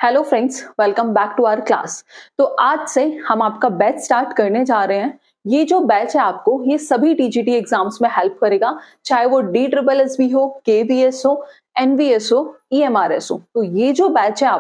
Hello friends, welcome back to our class. तो आज से हम आपका बैच स्टार्ट करने जा रहे हैं। ये जो बैच है आपको ये सभी टीजीटी एग्जाम्स में हेल्प करेगा, चाहे वो DSSB हो, KVS हो, NVS हो, EMRS हो। तो ये जो बैच है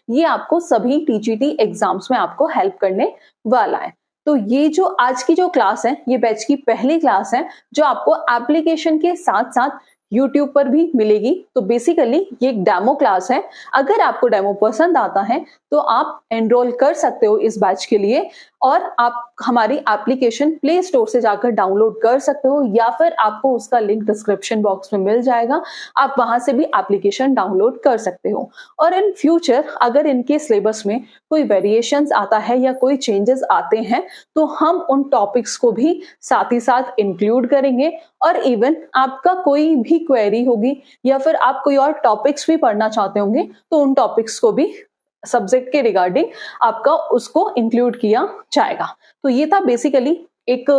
ये आपको सभी टीजीटी एग्जाम्स में आपको हेल्प करने वाला है। तो ये जो आज की जो क्लास है ये बैच की पहली क्लास है जो आपको एप्लीकेशन के साथ साथ यूट्यूब पर भी मिलेगी। तो बेसिकली ये एक डेमो क्लास है। अगर आपको डेमो पसंद आता है तो आप एनरोल कर सकते हो इस बैच के लिए, और आप हमारी एप्लीकेशन प्ले स्टोर से जाकर डाउनलोड कर सकते हो, या फिर आपको उसका लिंक डिस्क्रिप्शन बॉक्स में मिल जाएगा। आप वहां से भी एप्लीकेशन डाउनलोड कर सकते हो। और इन फ्यूचर अगर इनके सिलेबस में कोई वेरिएशंस आता है या कोई चेंजेस आते हैं तो हम उन टॉपिक्स को भी साथ ही साथ इंक्लूड करेंगे। और इवन आपका कोई भी क्वेरी होगी या फिर आप कोई और टॉपिक्स भी पढ़ना चाहते होंगे तो उन टॉपिक्स को भी सब्जेक्ट के रिगार्डिंग आपका उसको इंक्लूड किया जाएगा। तो ये था बेसिकली एक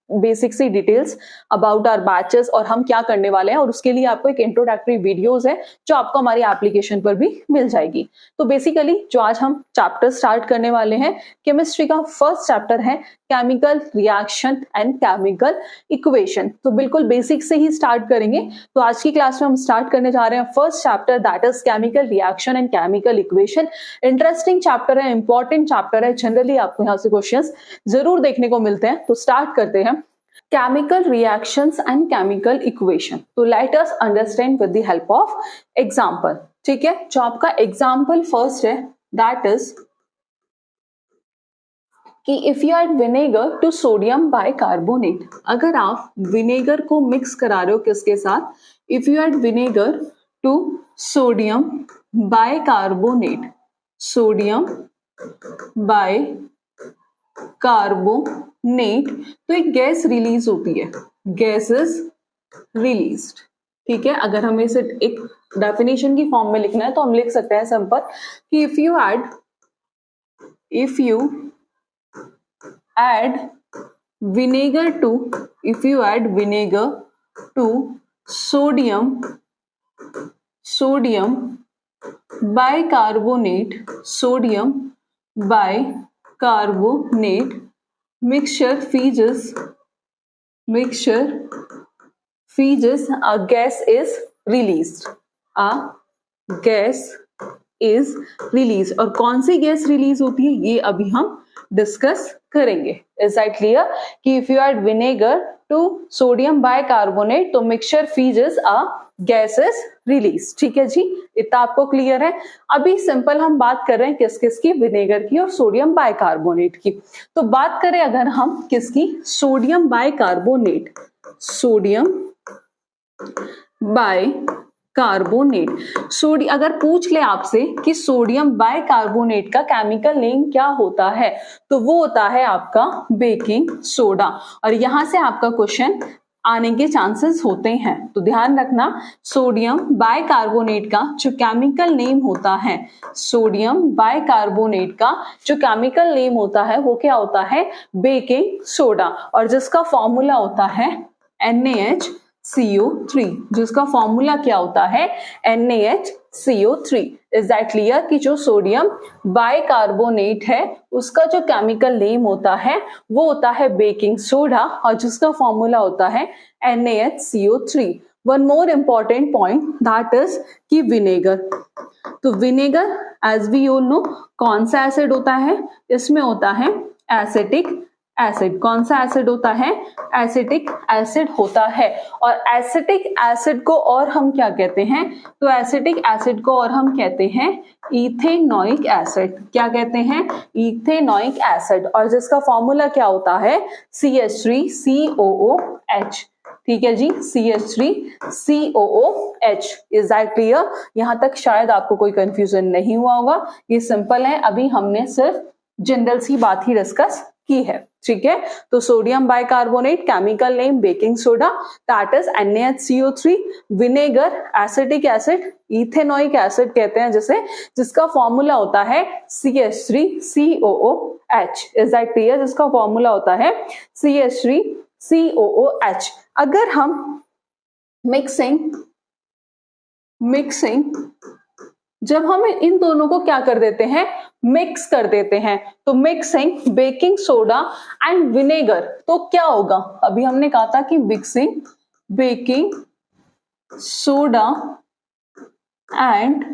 बेसिक सी डिटेल्स अबाउट आवर बैचेस और हम क्या करने वाले हैं, और उसके लिए आपको एक इंट्रोडक्टरी वीडियोस है जो आपको हमारी एप्लीकेशन पर भी मिल जाएगी। तो बेसिकली जो आज हम चैप्टर स्टार्ट करने वाले हैं, केमिस्ट्री का फर्स्ट चैप्टर है chemical reaction and chemical equation. तो बिल्कुल बेसिक से ही स्टार्ट करेंगे। तो आज की क्लास में हम स्टार्ट करने जा रहे हैं first chapter, that is chemical reaction and chemical equation. Interesting chapter है, इंपॉर्टेंट चैप्टर है, जनरली आपको यहाँ से क्वेश्चंस जरूर देखने को मिलते हैं। तो स्टार्ट करते हैं chemical reactions and chemical equation. तो let us understand with the help of example. ठीक है, जो आपका एग्जांपल फर्स्ट है दैट इज कि if you add vinegar to sodium bicarbonate, अगर आप विनेगर को मिक्स करा रहे हो किसके साथ, if you add vinegar to sodium bicarbonate, sodium bicarbonate, तो एक गैस रिलीज होती है, गैस इज रिलीज्ड। ठीक है, अगर हमें इसे एक डेफिनेशन की फॉर्म में लिखना है तो हम लिख सकते हैं सिंपल कि if you add vinegar to sodium bicarbonate, mixture freezes, a gas is released, और कौन सी गैस रिलीज होती है ये अभी हम डिस्कस करेंगे। इज दैट क्लियर कि if you add vinegar to sodium bicarbonate तो mixture freezes, a gas is release. ठीक है जी, इतना आपको क्लियर है। अभी सिंपल हम बात कर रहे हैं किस किस की, विनेगर की और सोडियम बाइकार्बोनेट की। तो बात करें अगर हम किसकी, सोडियम बाइकार्बोनेट, अगर पूछ ले आपसे कि सोडियम बाइकार्बोनेट का केमिकल नेम क्या होता है तो वो होता है आपका बेकिंग सोडा। और यहां से आपका क्वेश्चन आने के चांसेस होते हैं, तो ध्यान रखना सोडियम बाइकार्बोनेट का जो केमिकल नेम होता है, सोडियम बाइकार्बोनेट का जो केमिकल नेम होता है वो क्या होता है, बेकिंग सोडा, और जिसका फॉर्मूला होता है NaHCO3, जिसका फॉर्मूला क्या होता है, NaHCO3। इज दैट क्लियर कि जो सोडियम बाइकार्बोनेट है उसका जो केमिकल नेम होता है वो होता है बेकिंग सोडा, और जिसका फॉर्मूला होता है NaHCO3। One more important point that is कि विनेगर, तो vinegar as we all know कौन सा एसिड होता है, इसमें होता है एसिटिक एसिड। कौन सा एसिड होता है, एसिटिक एसिड होता है। और एसिटिक एसिड को और हम क्या कहते हैं, तो एसिटिक एसिड को और हम कहते हैं इथेनोइक एसिड। क्या कहते हैं, इथेनोइक एसिड, और जिसका फॉर्मूला क्या होता है, CH3COOH। ठीक है जी, CH3COOH। Is that clear? यहां तक शायद आपको कोई कंफ्यूजन नहीं हुआ होगा, ये सिंपल है। अभी हमने सिर्फ जनरल सी बात ही डिस्कस की है। ठीक है, तो sodium bicarbonate chemical name baking soda, that is NaHCO3। Vinegar acetic acid, ethanoic acid कहते हैं जिसे, जिसका फॉर्मूला होता है CH3COOH। Is that clear? जिसका फॉर्मूला होता है CH3COOH। अगर हम मिक्सिंग जब हम इन दोनों को क्या कर देते हैं, मिक्स कर देते हैं, तो mixing baking soda and vinegar, तो क्या होगा, अभी हमने कहा था कि mixing baking soda and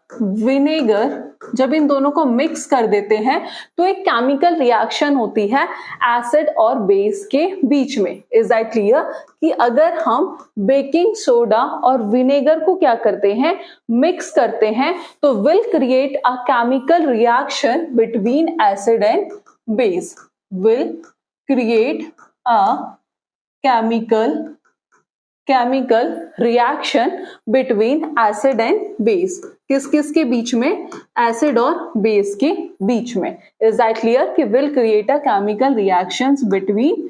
vinegar, जब इन दोनों को मिक्स कर देते हैं तो एक केमिकल रिएक्शन होती है एसिड और बेस के बीच में। Is that clear? कि अगर हम बेकिंग सोडा और विनेगर को क्या करते हैं, मिक्स करते हैं, तो will create a chemical reaction between acid and base, will create a chemical reaction between acid and base, किस किस के बीच में, एसिड और बेस के बीच में। Is that clear? कि will create a chemical reactions between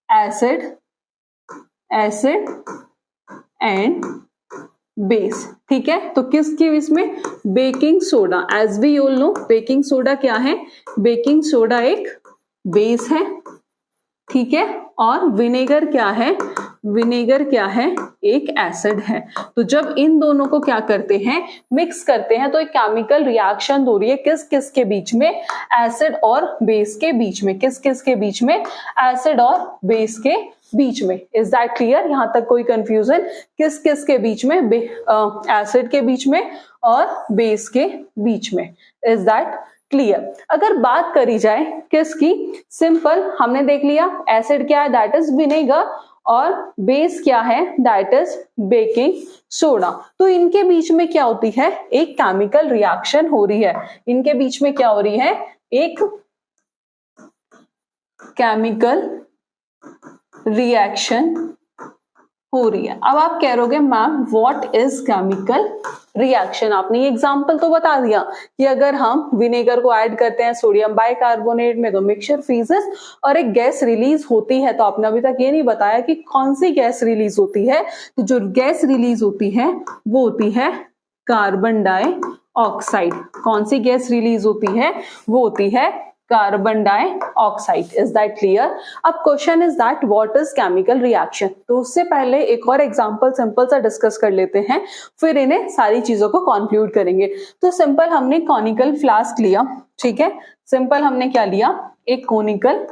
acid and base. ठीक है, तो किसके बीच में, baking soda, as we all know baking soda क्या है, बेकिंग सोडा एक बेस है, ठीक है, और विनेगर क्या है, विनेगर क्या है, एक एसिड है। तो जब इन दोनों को क्या करते हैं, मिक्स करते हैं, तो एक केमिकल रिएक्शन हो रही है किस किस के बीच में, एसिड और बेस के बीच में, किस किस के बीच में, एसिड और बेस के बीच में। Is that clear? यहां तक कोई कंफ्यूजन? किस किस के बीच में, एसिड के बीच में और बेस के बीच में। Is that clear? अगर बात करी जाए किसकी, सिंपल हमने देख लिया एसिड क्या है, दैट इज विनेगर, और बेस क्या है, दैट इज बेकिंग सोडा। तो इनके बीच में क्या होती है, एक केमिकल रिएक्शन हो रही है, इनके बीच में क्या हो रही है, एक केमिकल रिएक्शन हो रही है। अब आप कह रहोगे ma'am what is chemical reaction, आपने ये एग्जांपल तो बता दिया कि अगर हम विनेगर को ऐड करते हैं सोडियम बाइकार्बोनेट में तो मिक्सचर फ्रीजेस और एक गैस रिलीज होती है, तो आपने अभी तक ये नहीं बताया कि कौन सी गैस रिलीज होती है। तो जो गैस रिलीज होती है वो होती है कार्बन डाइऑक्साइड। कौन सी गैस रिलीज होती है, वो होती है carbon dioxide. Is that clear? अब question is that what is chemical reaction. तो उससे पहले एक और एग्जांपल सिंपल सा डिस्कस कर लेते हैं, फिर इन्हें सारी चीजों को कंक्लूड करेंगे। तो सिंपल हमने कॉनिकल फ्लास्क लिया, ठीक है, सिंपल हमने क्या लिया, एक कॉनिकल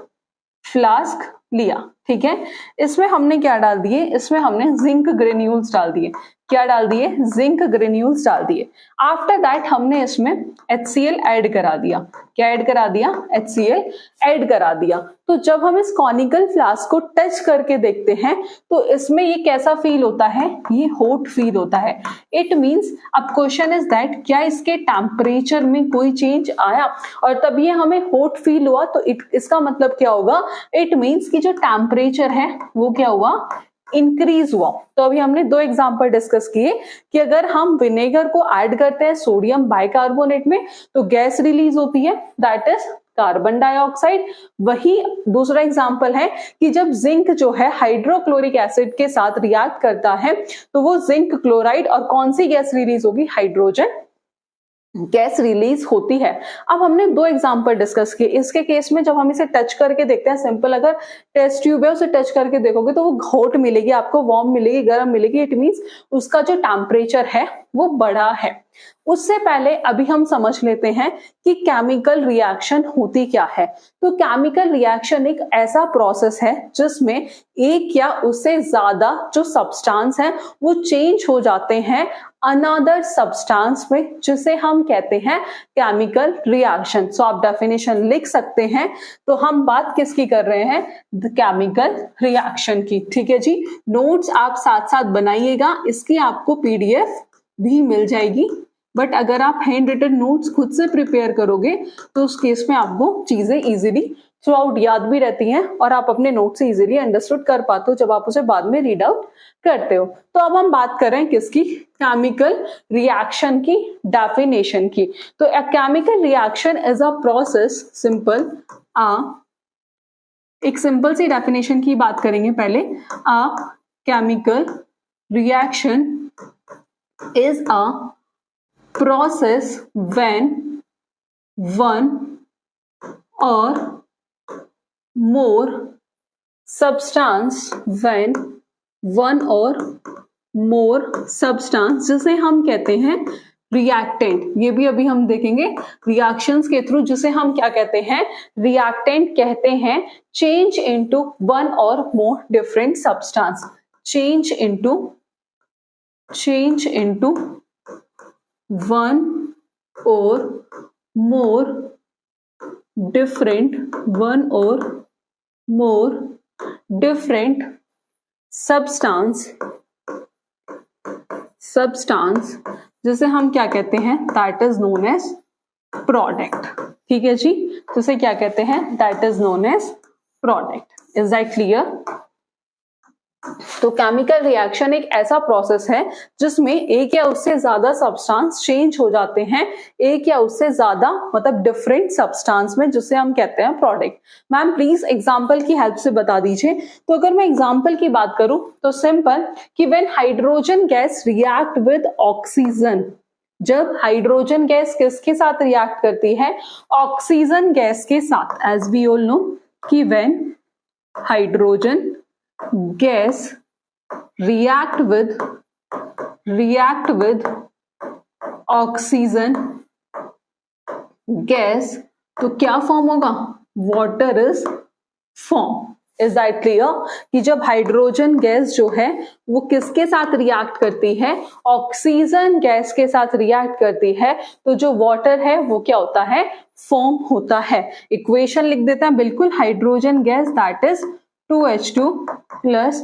फ्लास्क लिया, ठीक है, इसमें हमने क्या डाल दिए, इसमें हमने जिंक ग्रेन्यूल्स डाल दिए, क्या डाल दिए, जिंक ग्रेन्यूल्स डाल दिए। आफ्टर दैट हमने इसमें HCl ऐड करा दिया, क्या ऐड करा दिया, HCl ऐड करा दिया। तो जब हम इस कॉनिकल फ्लास्क को टच करके देखते हैं तो इसमें ये कैसा फील होता है, ये हॉट फील होता है। इट मींस, अब क्वेश्चन इज दैट क्या इसके टेम्परेचर में कोई चेंज आया और तब ये हमें हॉट फील हुआ, तो इसका मतलब क्या होगा, इट मींस कि जो टेम्परेचर है वो क्या हुआ, इंक्रीज हुआ। तो अभी हमने दो एग्जांपल डिस्कस किए कि अगर हम विनेगर को ऐड करते हैं सोडियम बाइकार्बोनेट में तो गैस रिलीज होती है, दैट इज कार्बन डाइऑक्साइड। वही दूसरा एग्जांपल है कि जब जिंक जो है हाइड्रोक्लोरिक एसिड के साथ रिएक्ट करता है तो वो जिंक क्लोराइड, और कौन सी गैस रिलीज होगी, हाइड्रोजन गैस रिलीज होती है। अब हमने दो एग्जांपल डिस्कस किए। इसके केस में जब हम इसे टच करके देखते हैं, सिंपल अगर टेस्ट ट्यूब है उसे टच करके देखोगे तो वो हॉट मिलेगी आपको, वार्म मिलेगी, गर्म मिलेगी। इट मींस उसका जो टेम्परेचर है वो बढ़ा है। उससे पहले अभी हम समझ लेते हैं कि केमिकल रिएक्शन होती क्या है। तो केमिकल रिएक्शन एक ऐसा प्रोसेस है जिसमें एक या उससे ज्यादा जो सब्सटेंस है वो चेंज हो जाते हैं अनदर सब्सटेंस में, जिसे हम कहते हैं केमिकल रिएक्शन। सो आप डेफिनेशन लिख सकते हैं। तो हम बात किसकी कर रहे हैं, द केमिकल रिएक्शन की। ठीक है जी, नोट्स आप साथ साथ बनाइएगा, इसकी आपको PDF भी मिल जाएगी। बट अगर आप हैंड रिटन नोट्स खुद से प्रिपेयर करोगे तो उस केस में आपको चीजें इजीली थ्रू आउट याद भी रहती हैं और आप अपने नोट से इजीली अंडरस्टूड कर पाते हो जब आप उसे बाद में रीड आउट करते हो। तो अब हम बात कर रहे हैं किसकी, केमिकल रिएक्शन की डेफिनेशन की। तो a chemical reaction is a process, simple एक सिंपल सी डेफिनेशन की बात करेंगे पहले। A chemical reaction is a process when one or more substance जिसे हम कहते हैं रिएक्टेंट, ये भी अभी हम देखेंगे रिएक्शंस के थ्रू, जिसे हम क्या कहते हैं, रिएक्टेंट कहते हैं। Change into one or more different substance, change into one or more different substance, जिसे हम क्या कहते हैं, that is known as product. ठीक है जी, जिसे क्या कहते हैं, that is known as product. Is that clear? तो केमिकल रिएक्शन एक ऐसा प्रोसेस है जिसमें एक या उससे ज्यादा सब्सटेंस चेंज हो जाते हैं, एक या उससे ज्यादा मतलब डिफरेंट सब्सटेंस में, जिसे हम कहते हैं प्रोडक्ट। मैम प्लीज एग्जांपल की हेल्प से बता दीजिए। तो अगर मैं एग्जांपल की बात करूं तो सिंपल कि when hydrogen gas react with oxygen, जब हाइड्रोजन गैस किसके साथ रिएक्ट करती है, ऑक्सीजन गैस के साथ। एज वी ऑल नो कि when hydrogen gas react with oxygen gas, तो क्या फॉर्म होगा, water is form. Is that clear? कि जब हाइड्रोजन गैस जो है वो किसके साथ रिएक्ट करती है, ऑक्सीजन गैस के साथ रिएक्ट करती है, तो जो वाटर है वो क्या होता है, फॉर्म होता है। इक्वेशन लिख देते हैं बिल्कुल, hydrogen gas that is 2H2 plus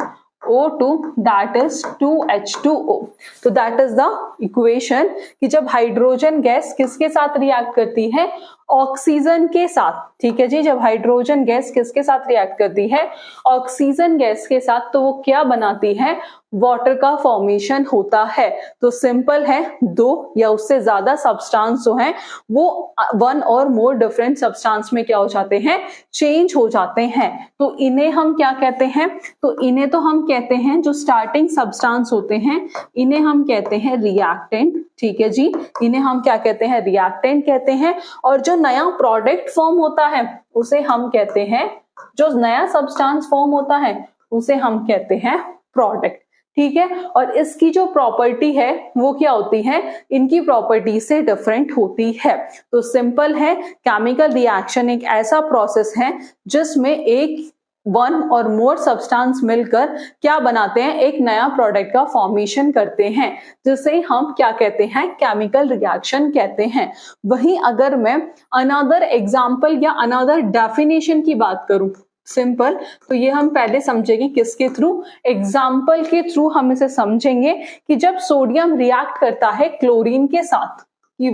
O2 that is 2H2O। तो दैट इज द इक्वेशन कि जब हाइड्रोजन गैस किसके साथ रिएक्ट करती है, ऑक्सीजन के साथ। ठीक है जी, जब हाइड्रोजन गैस किसके साथ रिएक्ट करती है, ऑक्सीजन गैस के साथ, तो वो क्या बनाती है, वाटर का फॉर्मेशन होता है। तो सिंपल है, दो या उससे ज्यादा सब्सटेंस जो हैं वो one or more different substance में क्या हो जाते हैं, चेंज हो जाते हैं। तो इन्हें हम क्या कहते हैं, तो इन्हें तो हम कहते हैं, जो स्टार्टिंग सब्सटेंस होते हैं इन्हें हम कहते हैं रिएक्टेंट। ठीक है जी, इन्हें हम क्या कहते हैं, रिएक्टेंट कहते हैं। और जो नया प्रोडक्ट फॉर्म होता है उसे हम कहते हैं, जो नया सब्सटेंस फॉर्म होता है उसे हम कहते हैं प्रोडक्ट। ठीक है, और इसकी जो प्रॉपर्टी है वो क्या होती है, इनकी प्रॉपर्टी से डिफरेंट होती है। तो सिंपल है, केमिकल रिएक्शन एक ऐसा प्रोसेस है जिसमें एक वन और मोर सब्सटेंस मिलकर क्या बनाते हैं, एक नया प्रोडक्ट का फॉर्मेशन करते हैं, जिसे हम क्या कहते हैं, केमिकल रिएक्शन कहते हैं। वहीं अगर मैं अनदर एग्जांपल या अनदर डेफिनेशन की बात करूं, सिंपल, तो ये हम पहले समझेंगे किसके थ्रू, एग्जाम्पल के थ्रू हम इसे समझेंगे कि जब सोडियम रिएक्ट करता है क्लोरीन के साथ, कि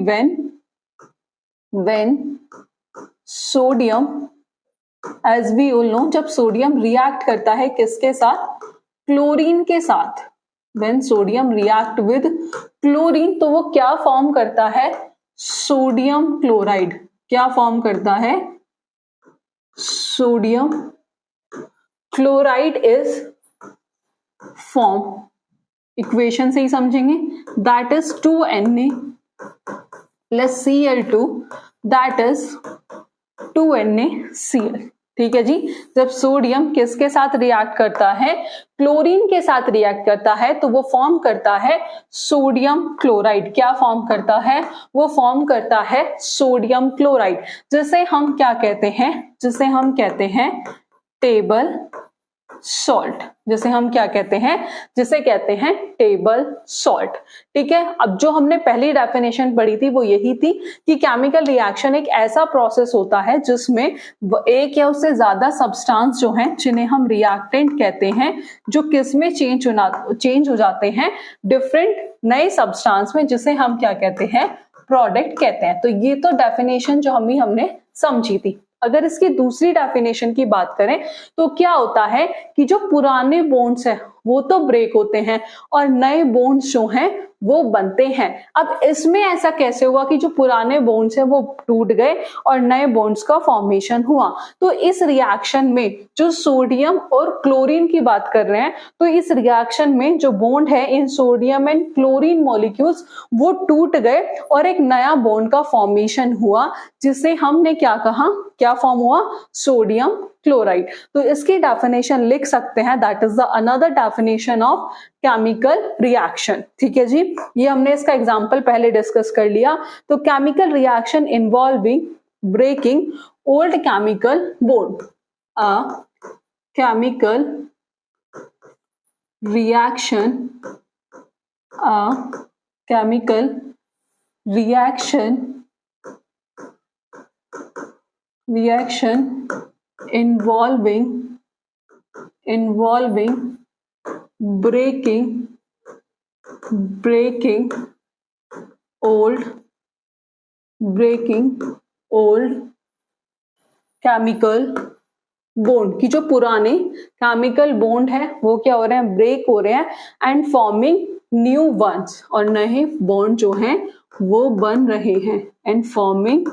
when sodium, as we all know, जब सोडियम रिएक्ट करता है किसके साथ, क्लोरीन के साथ, when sodium react with chlorine, तो वो क्या फॉर्म करता है, सोडियम क्लोराइड। क्या फॉर्म करता है, sodium chloride is form. Equation से ही समझेंगे, that is 2Na plus Cl2, that is 2NaCl। ठीक है जी, जब सोडियम किसके साथ रिएक्ट करता है, क्लोरीन के साथ रिएक्ट करता है, तो वो फॉर्म करता है सोडियम क्लोराइड। क्या फॉर्म करता है, वो फॉर्म करता है सोडियम क्लोराइड, जिसे हम क्या कहते हैं, जिसे हम कहते हैं टेबल सॉल्ट, जिसे हम क्या कहते हैं, जिसे कहते हैं टेबल सॉल्ट। ठीक है, अब जो हमने पहली डेफिनेशन पढ़ी थी वो यही थी कि केमिकल रिएक्शन एक ऐसा प्रोसेस होता है जिसमें एक या उससे ज्यादा सब्सटेंस जो हैं, जिन्हें हम रिएक्टेंट कहते हैं, जो किस में चेंज हो जाते हैं, डिफरेंट नए सब्सटेंस में, जिसे हम क्या कहते हैं, प्रोडक्ट कहते हैं। तो ये तो डेफिनेशन जो हमने समझी थी। अगर इसकी दूसरी डेफिनेशन की बात करें तो क्या होता है कि जो पुराने बॉन्ड्स हैं वो तो ब्रेक होते हैं और नए बॉन्ड्स जो हैं वो बनते हैं। अब इसमें ऐसा कैसे हुआ कि जो पुराने बॉन्ड्स हैं वो टूट गए और नए बॉन्ड्स का फॉर्मेशन हुआ? तो इस रिएक्शन में जो सोडियम और क्लोरीन की बात कर रहे हैं, तो इस रिएक्शन में जो बॉन्ड है इन सोडियम एंड क्लोरीन मॉलिक्यूल्स वो टूट गए और एक नया बॉन्ड का फॉर्मेशन हुआ, जिसे हमने क्या कहा, क्या फॉर्म हुआ, सोडियम क्लोराइड। तो इसकी डेफिनेशन लिख सकते हैं, that is the another definition of chemical reaction. ठीक है जी, ये हमने इसका एग्जांपल पहले डिस्कस कर लिया। तो chemical reaction involving breaking old chemical bond, a chemical reaction, a chemical reaction involving breaking old chemical bond की जो पुराने केमिकल बॉन्ड है वो क्या हो रहे हैं, ब्रेक हो रहे हैं एंड फॉर्मिंग न्यू वंस, और नए बॉन्ड जो हैं वो बन रहे हैं एंड फॉर्मिंग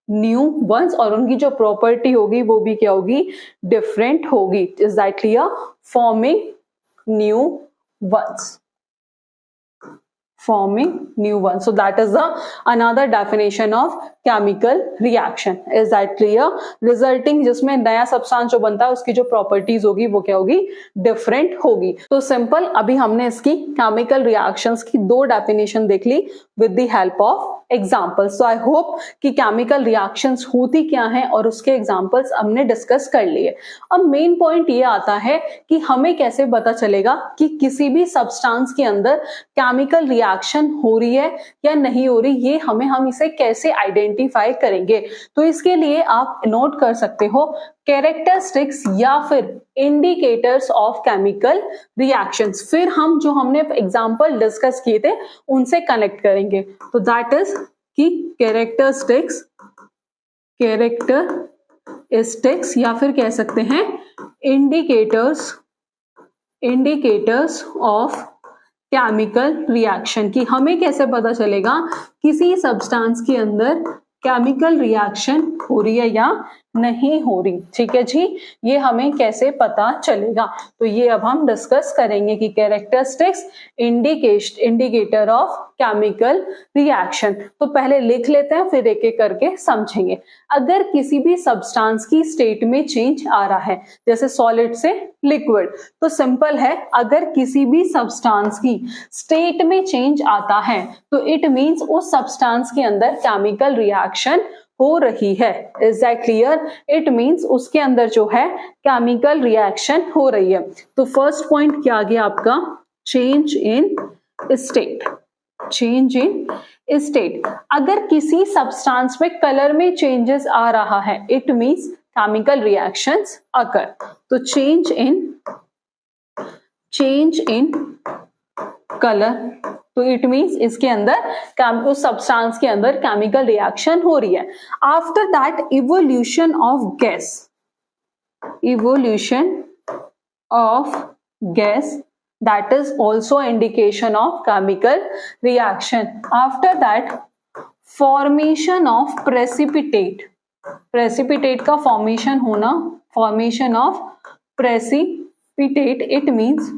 न्यू वंस, और उनकी जो प्रॉपर्टी होगी वो भी क्या होगी, डिफरेंट होगी। Is that clear? Forming new ones, forming new ones. So that is the another definition of chemical reaction. Is that clear? Resulting जिसमें नया सब्सटेंस जो बनता है उसकी जो प्रॉपर्टीज होगी वो क्या होगी, डिफरेंट होगी। तो सिंपल, अभी हमने इसकी केमिकल रिएक्शंस की दो डेफिनेशन देख ली with the help of examples. So I hope कि केमिकल रिएक्शंस होती क्या हैं और उसके एग्जाम्पल्स हमने डिस्कस कर लिए। अब मेन पॉइंट ये आता है कि हमें कैसे पता चलेगा कि किसी भी सब्सटेंस के अंदर केमिकल रिएक्शन हो रही है या नहीं हो रही, ये हम इसे कैसे आइडेंटिफाई करेंगे। तो इसके लिए आप नोट कर सकते हो कैरेक्टरिस्टिक्स या फिर इंडिकेटर्स ऑफ केमिकल रिएक्शंस। फिर हम जो हमने एग्जांपल डिस्कस किए थे उनसे कनेक्ट करेंगे। तो दैट इज कि कैरेक्टरिस्टिक्स या फिर कह सकते हैं इंडिकेटर्स ऑफ केमिकल रिएक्शन, की हमें कैसे पता चलेगा किसी सब्सटेंस के अंदर केमिकल रिएक्शन हो रही है या नहीं हो रही। ठीक है जी, ये हमें कैसे पता चलेगा, तो ये अब हम डिस्कस करेंगे कि characteristics indicator of chemical reaction. तो पहले लिख लेते हैं फिर एक एक करके समझेंगे। अगर किसी भी सब्सटेंस की स्टेट में चेंज आ रहा है, जैसे सॉलिड से लिक्विड, तो सिंपल है, अगर किसी भी सब्सटेंस की स्टेट में चेंज आता है तो इट मींस उस सब्सटेंस के अंदर केमिकल रिएक्शन हो रही है। Is that clear? It means उसके अंदर जो है केमिकल रिएक्शन हो रही है। तो फर्स्ट पॉइंट क्या आ गया आपका, चेंज इन स्टेट। अगर किसी सब्सटेंस में कलर में चेंजेस आ रहा है, it means chemical reactions occur. तो चेंज इन कलर, तो इट मींस इसके अंदर उस सब्सटेंस के अंदर केमिकल रिएक्शन हो रही है। After that evolution of gas that is also indication of chemical reaction. After that formation of precipitate का formation होना, formation of precipitate, it means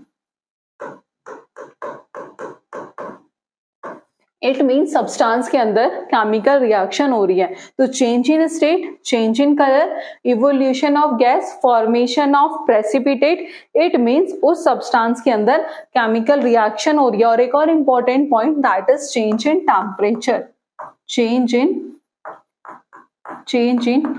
substance के अंदर केमिकल रिएक्शन हो रही है। तो change in state, change in colour, evolution of gas, formation of precipitate, it means उस substance के अंदर केमिकल रिएक्शन हो रही है। और एक और important point, that is change in temperature. Change in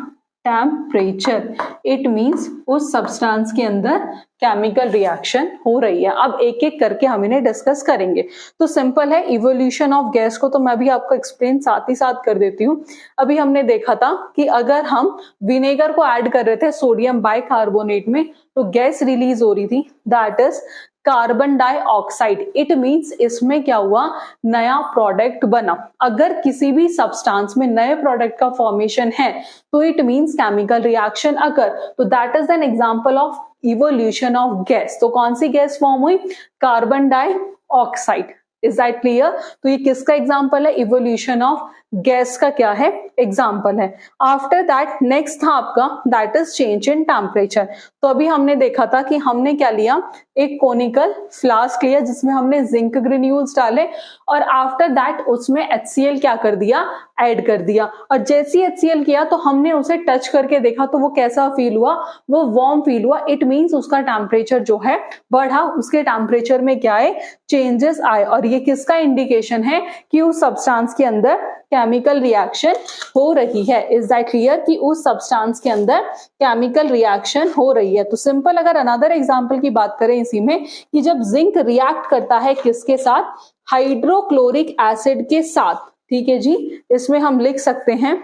temperature, it means उस सब्सटेंस के अंदर केमिकल रिएक्शन हो रही है। अब एक एक करके हम इन्हें डिस्कस करेंगे। तो सिंपल है, इवोल्यूशन ऑफ गैस को तो मैं भी आपको एक्सप्लेन साथ ही साथ कर देती हूँ। अभी हमने देखा था कि अगर हम विनेगर को ऐड कर रहे थे सोडियम बाइकार्बोनेट में तो गैस रिलीज हो रही थी, that is carbon dioxide. It means इसमें क्या हुआ, नया प्रोडक्ट बना। अगर किसी भी सब्सटेंस में नए प्रोडक्ट का फॉर्मेशन है तो it means chemical reaction occur. तो that is an example of evolution of gas. तो कौन सी गैस फॉर्म हुई, carbon dioxide. Is that clear? तो ये किसका एग्जांपल है, इवोल्यूशन ऑफ गैस का क्या है, एग्जाम्पल है। आफ्टर दैट नेक्स्ट था आपका that is change in temperature. तो अभी हमने देखा था कि हमने क्या लिया, एक कोनिकल फ्लास्क लिया जिसमें हमने जिंक ग्रेन्यूल्स डाले और आफ्टर दैट उसमें HCl क्या कर दिया, ऐड कर दिया। और जैसे ही HCl किया तो हमने उसे टच करके देखा तो वो कैसा फील हुआ, वो वार्म फील हुआ। इट मींस उसका टेम्परेचर जो है बढ़ा, उसके टेम्परेचर में क्या है, चेंजेस आए। और ये किसका इंडिकेशन है कि उस सब्सटेंस के अंदर केमिकल रिएक्शन हो रही है। इज दैट क्लियर कि उस सब्सटेंस के अंदर केमिकल रिएक्शन हो रही है। तो सिंपल अगर अनदर एग्जांपल की बात करें इसी में, कि जब जिंक रिएक्ट करता है किसके साथ, हाइड्रोक्लोरिक एसिड के साथ, ठीक है जी, इसमें हम लिख सकते हैं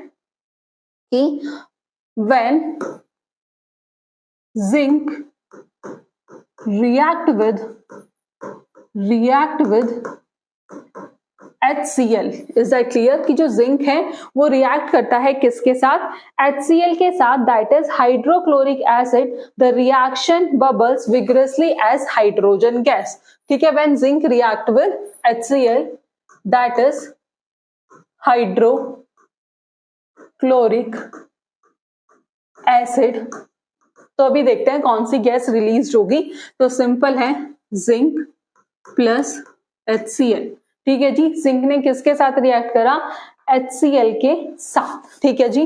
कि when zinc react with HCl, is that clear कि जो जिंक है वो रिएक्ट करता है किसके साथ, HCl के साथ, that is hydrochloric acid. The reaction bubbles vigorously as hydrogen gas. ठीक है, when zinc react with HCl that is hydrochloric acid. तो अभी देखते हैं कौन सी गैस रिलीज होगी। तो सिंपल है जिंक प्लस HCl। ठीक है जी, जिंक ने किसके साथ रिएक्ट करा, HCl के साथ। ठीक है जी,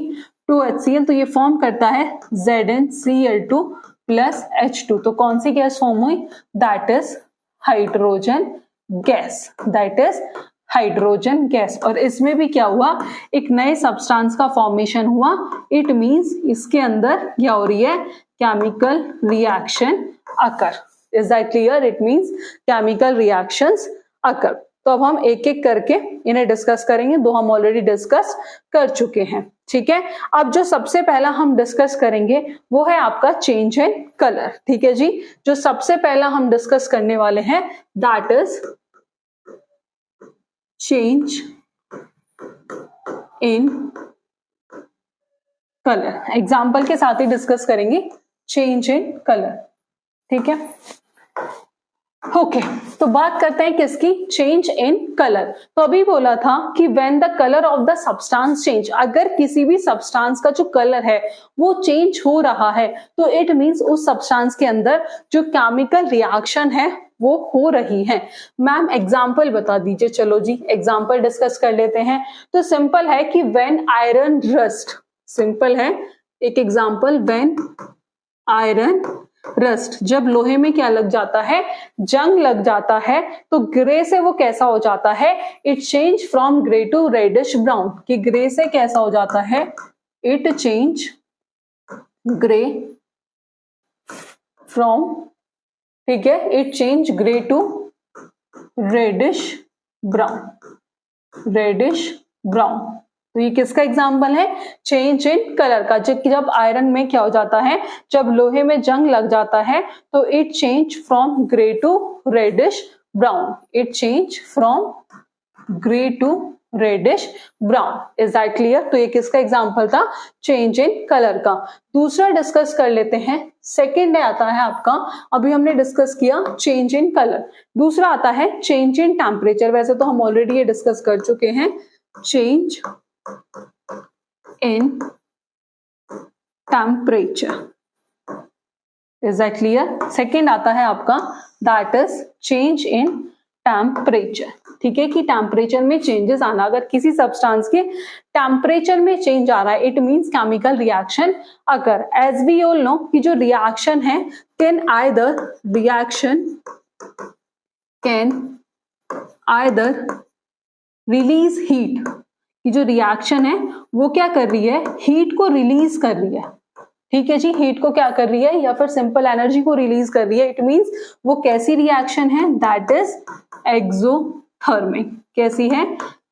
2HCl, तो ये फॉर्म करता है ZnCl2 प्लस H2। तो कौन सी गैस फॉर्म हुई, that is hydrogen gas, that is hydrogen gas. और इसमें भी क्या हुआ, एक नए सब्सटेंस का फॉर्मेशन हुआ। इट मींस इसके अंदर क्या हो रही है, chemical reaction occur. Is that clear, it means chemical reactions occur. तो अब हम एक एक करके इन्हें डिस्कस करेंगे, दो हम ऑलरेडी डिस्कस कर चुके हैं। ठीक है, अब जो सबसे पहला हम डिस्कस करेंगे वो है आपका चेंज इन कलर। ठीक है जी, जो सबसे पहला हम डिस्कस करने वाले हैं that is change in colour. Example के साथ ही डिस्कस करेंगे चेंज इन कलर। ठीक है, ओके तो बात करते हैं किसकी, चेंज इन कलर। तो अभी बोला था कि when the colour of the substance change, अगर किसी भी सब्सटेंस का जो कलर है वो चेंज हो रहा है तो इट मींस उस सब्सटेंस के अंदर जो केमिकल रिएक्शन है वो हो रही है। मैम एग्जाम्पल बता दीजिए। चलो जी एग्जाम्पल डिस्कस कर लेते हैं। तो सिंपल है कि व्हेन आयरन रस्ट, सिंपल है एक एग्जाम्पल, व्हेन आयरन रस्ट, जब लोहे में क्या लग जाता है, जंग लग जाता है, तो ग्रे से वो कैसा हो जाता है, it change from grey to reddish brown. कि ग्रे से कैसा हो जाता है, इट चेंज ग्रे फ्रॉम, ठीक है, it change grey to reddish brown, reddish brown. तो ये किसका एग्जाम्पल है, चेंज इन कलर का। जब आयरन में क्या हो जाता है, जब लोहे में जंग लग जाता है तो it change from grey to reddish brown, it change from grey to reddish brown. Is that clear. तो ये किसका एग्जाम्पल था, चेंज इन कलर का। दूसरा डिस्कस कर लेते हैं, सेकेंड आता है आपका, अभी हमने डिस्कस किया चेंज इन कलर, दूसरा आता है चेंज इन टेम्परेचर। वैसे तो हम ऑलरेडी ये डिस्कस कर चुके हैं, change in temperature। Is that clear? Second आता है आपका that is change in temperature। ठीक है, कि टेम्परेचर में चेंजेस आना, अगर किसी सब्सटेंस के टेम्परेचर में चेंज आ रहा है इट मींस केमिकल रिएक्शन अगर। एज वी ऑल नो कि जो रिएक्शन है कैन आइदर रिलीज हीट, कि जो रिएक्शन है वो क्या कर रही है, हीट को रिलीज कर रही है। ठीक है जी, हीट को क्या कर रही है, या फिर सिंपल एनर्जी को रिलीज कर रही है। इट मींस वो कैसी रिएक्शन है, दैट इज एक्सोथर्मिक। कैसी है,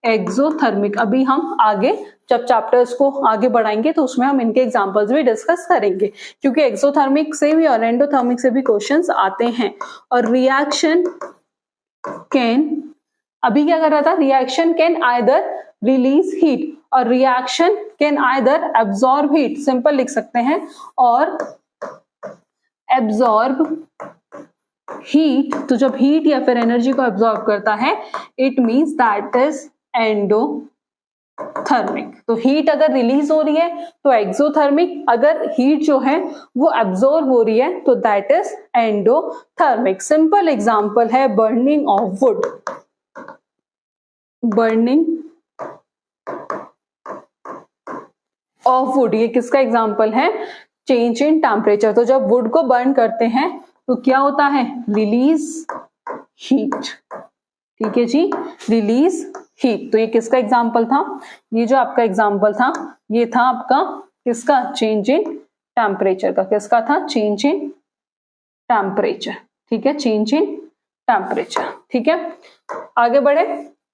एक्सोथर्मिक। अभी हम आगे जब चैप्टर्स को आगे बढ़ाएंगे तो उसमें हम इनके एग्जांपल्स भी डिस्कस करेंगे, क्योंकि एक्सोथर्मिक से भी और एंडोथर्मिक से भी क्वेश्चंस आते हैं। और रिएक्शन कैन, अभी क्या कर रहा था, reaction can either release heat और reaction can either absorb heat, simple लिख सकते हैं, और एब्जॉर्ब हीट। तो जब हीट या फिर एनर्जी को एब्जॉर्ब करता है it means that is endothermic. Thermic. तो हीट अगर रिलीज हो रही है तो एक्सोथर्मिक, अगर हीट जो है वो एब्जॉर्ब हो रही है तो that is endothermic. Simple example है burning of wood. Burning of wood ये किसका एग्जांपल है? Change in temperature. तो जब वुड को बर्न करते हैं तो क्या होता है? Release heat. ठीक है जी, रिलीज हीट। तो ये किसका एग्जांपल था? ये जो आपका एग्जांपल था ये था आपका किसका? चेंज इन टेम्परेचर का। किसका था? Change in temperature. ठीक है, चेंज इन टेम्परेचर। ठीक है, आगे बढ़े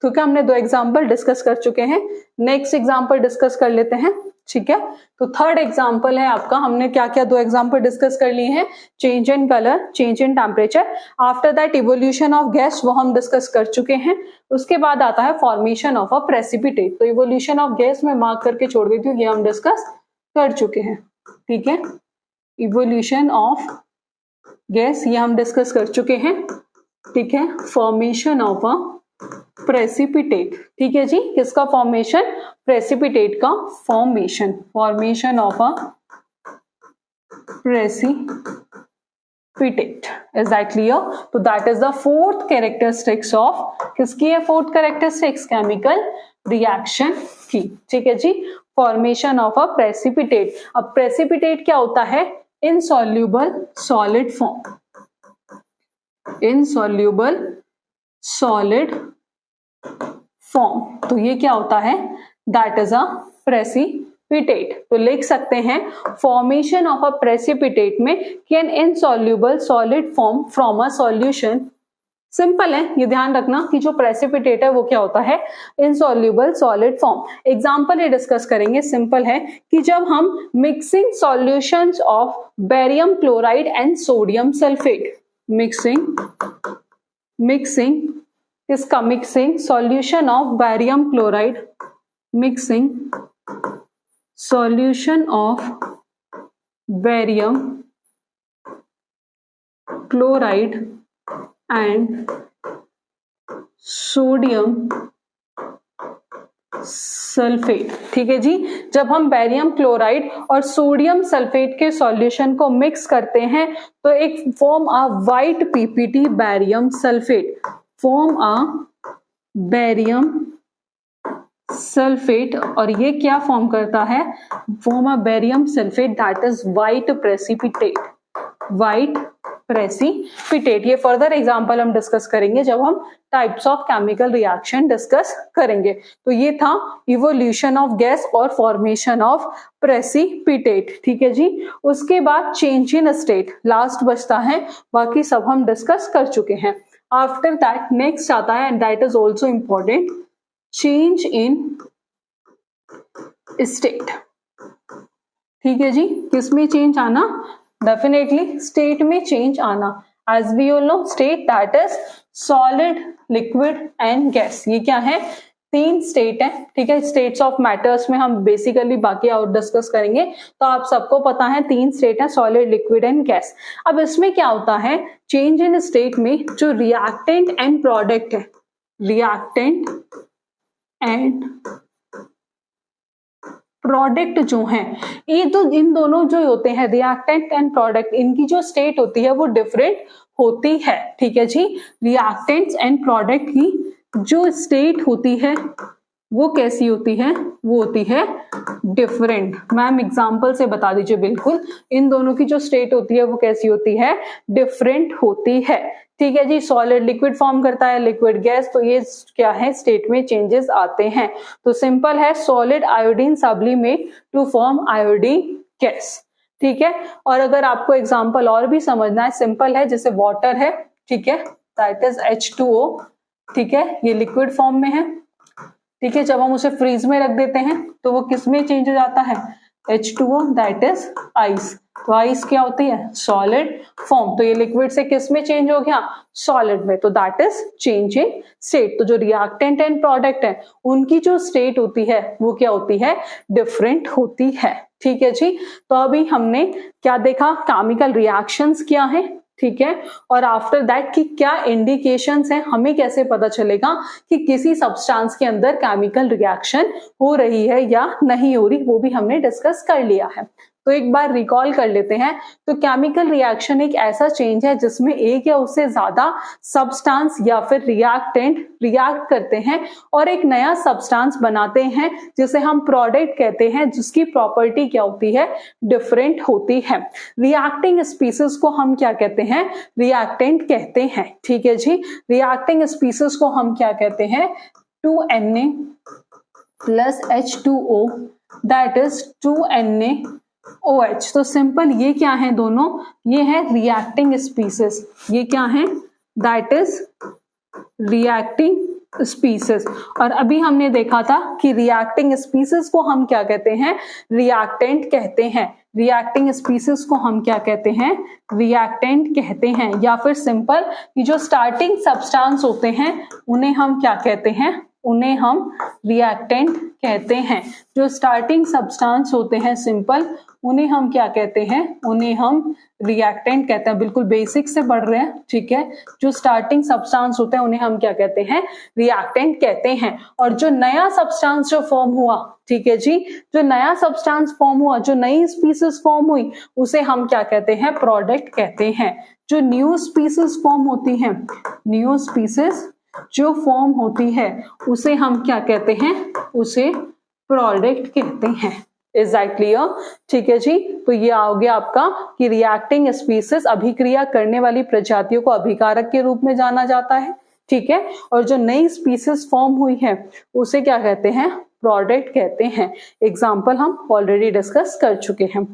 क्योंकि हमने 2 एग्जांपल डिस्कस कर चुके हैं। नेक्स्ट एग्जांपल डिस्कस कर लेते हैं। ठीक है, तो थर्ड एग्जांपल है आपका, हमने क्या क्या 2 एग्जांपल डिस्कस कर लिए हैं। Change in colour, change in temperature. After that evolution of gas, वो हम डिस्कस कर चुके हैं। उसके बाद आता है फॉर्मेशन ऑफ अ प्रेसिपिटेट। तो इवोल्यूशन ऑफ गैस में मार्क करके छोड़ देती हूँ, ये हम डिस्कस कर चुके हैं। ठीक है, इवोल्यूशन ऑफ गैस ये हम डिस्कस कर चुके हैं। ठीक है, फॉर्मेशन ऑफ अ प्रेसिपिटेट। ठीक है जी, किसका फॉर्मेशन? प्रेसिपिटेट का formation. Formation of a precipitate. Is that clear? तो that is the 4th characteristics of, किसकी है 4th कैरेक्टरिस्टिक्स? केमिकल रिएक्शन की। ठीक है जी, फॉर्मेशन ऑफ अ प्रेसिपिटेट। अब प्रेसिपिटेट क्या होता है? Insoluble solid form. Insoluble solid form. तो ये क्या होता है? That is a precipitate. तो लिख सकते हैं फॉर्मेशन ऑफ अ प्रेसिपिटेट में can insoluble solid form from a solution. Simple है, ये ध्यान रखना कि जो प्रेसिपिटेट है वो क्या होता है? Insoluble solid form. एग्जांपल ये डिस्कस करेंगे। सिंपल है कि जब हम mixing solutions of barium chloride and sodium sulphate, mixing इसका mixing solution of barium chloride, mixing solution of barium chloride and sodium sulphate. ठीक है जी, जब हम बेरियम क्लोराइड और सोडियम सल्फेट के सॉल्यूशन को मिक्स करते हैं तो एक form a white PPT barium sulphate, form a barium sulphate. और ये क्या फॉर्म करता है? Form a barium sulphate that is white precipitate. White precipitate. ये फर्दर एग्जांपल हम डिस्कस करेंगे जब हम types of chemical reaction discuss करेंगे। तो ये था इवोल्यूशन ऑफ गैस और फॉर्मेशन ऑफ प्रेसिपिटेट। ठीक है जी, उसके बाद चेंज इन स्टेट लास्ट बचता है, बाकी सब हम डिस्कस कर चुके हैं। आफ्टर दैट नेक्स्ट आता है and that is also important, change in state. ठीक है जी, किसमें चेंज आना? डेफिनेटली स्टेट में चेंज आना। As we all know state that is solid, liquid and gas. ये क्या है? 3 स्टेट है। ठीक है, स्टेट्स ऑफ मैटर्स में हम बेसिकली बाकी और डिस्कस करेंगे। तो आप सबको पता है 3 स्टेट है, सॉलिड, लिक्विड एंड गैस। अब इसमें क्या होता है? चेंज इन स्टेट में जो रिएक्टेंट एंड प्रोडक्ट है, रिएक्टेंट एंड प्रोडक्ट जो हैं, ये तो इन दोनों जो होते हैं रिएक्टेंट एंड प्रोडक्ट, इनकी जो स्टेट होती है वो डिफरेंट होती है। ठीक है जी, रिएक्टेंट्स एंड प्रोडक्ट की जो स्टेट होती है वो कैसी होती है? वो होती है डिफरेंट। मैम एग्जांपल से बता दीजिए। बिल्कुल, इन दोनों की जो स्टेट होती है वो कैसी होती है? डिफरेंट होती है। ठीक है जी, सॉलिड लिक्विड फॉर्म करता है, लिक्विड गैस, तो ये क्या है? स्टेट में चेंजेस आते हैं। तो सिंपल है, solid iodine sublimate to form iodine gas. ठीक है, और अगर आपको एग्जांपल और भी समझना है, सिंपल है, जैसे वाटर है, ठीक है, दैट इज H2O। ठीक है, ये लिक्विड फॉर्म में है। ठीक है, जब हम उसे फ्रीज में रख देते हैं तो वो किस में चेंज हो जाता है? H2O, that is ice. तो आइस क्या होती है? Solid form. तो ये लिक्विड से किस में चेंज हो गया? सॉलिड में। तो that is change in state. तो जो रिएक्टेंट एंड प्रोडक्ट है उनकी जो स्टेट होती है वो क्या होती है? डिफरेंट होती है। ठीक है जी, तो अभी हमने क्या देखा? केमिकल रिएक्शंस क्या है, ठीक है। और आफ्टर दैट कि क्या इंडिकेशंस हैं, हमें कैसे पता चलेगा कि किसी सब्सटेंस के अंदर केमिकल रिएक्शन हो रही है या नहीं हो रही, वो भी हमने डिस्कस कर लिया है। तो एक बार रिकॉल कर लेते हैं। तो केमिकल रिएक्शन एक ऐसा चेंज है जिसमें एक या उससे ज्यादा सब्सटेंस या फिर रिएक्टेंट रिएक्ट करते हैं और एक नया सब्सटेंस बनाते हैं जिसे हम प्रोडक्ट कहते हैं, जिसकी प्रॉपर्टी क्या होती है, डिफरेंट होती है। रिएक्टिंग स्पीसीज को हम क्या कहते हैं, रिएक्टेंट कहते हैं। ठीक है जी। रिएक्टिंग स्पीसीज को हम क्या कहते हैं, 2Na plus H2O, that is 2NaOH। तो सिंपल ये क्या है दोनों, ये है रिएक्टिंग स्पीसीज। ये क्या है, दैट इज रिएक्टिंग स्पीसीज। और अभी हमने देखा था कि रिएक्टिंग स्पीसीज को हम क्या कहते हैं, रिएक्टेंट कहते हैं। रिएक्टिंग स्पीसीज को हम क्या कहते हैं, रिएक्टेंट कहते हैं। या फिर सिंपल कि जो स्टार्टिंग सब्सटेंस होते हैं उन्हें हम क्या कहते हैं, उन्हें हम रिएक्टेंट कहते हैं। जो स्टार्टिंग सब्सटेंस होते हैं सिंपल, उन्हें हम क्या कहते हैं, उन्हें हम रिएक्टेंट कहते हैं। बिल्कुल बेसिक से पढ़ रहे हैं, ठीक है। जो स्टार्टिंग सब्सटेंस होते हैं उन्हें हम क्या कहते हैं, रिएक्टेंट कहते हैं। और जो नया सब्सटेंस जो फॉर्म हुआ, ठीक है जी, जो नया सब्सटेंस फॉर्म हुआ, जो नई स्पीसीज फॉर्म हुई, उसे हम क्या कहते हैं, प्रोडक्ट कहते हैं। जो न्यू स्पीसीज फॉर्म होती है, न्यू स्पीसीज जो फॉर्म होती है, उसे हम क्या कहते हैं, उसे प्रोडक्ट कहते हैं। Is that clear? ठीक है जी। तो ये आ गया आपका कि रिएक्टिंग स्पीसीज, अभिक्रिया करने वाली प्रजातियों को अभिकारक के रूप में जाना जाता है, ठीक है। और जो नई स्पीसीज फॉर्म हुई है उसे क्या कहते हैं, प्रोडक्ट कहते हैं। एग्जाम्पल हम ऑलरेडी डिस्कस कर चुके हैं।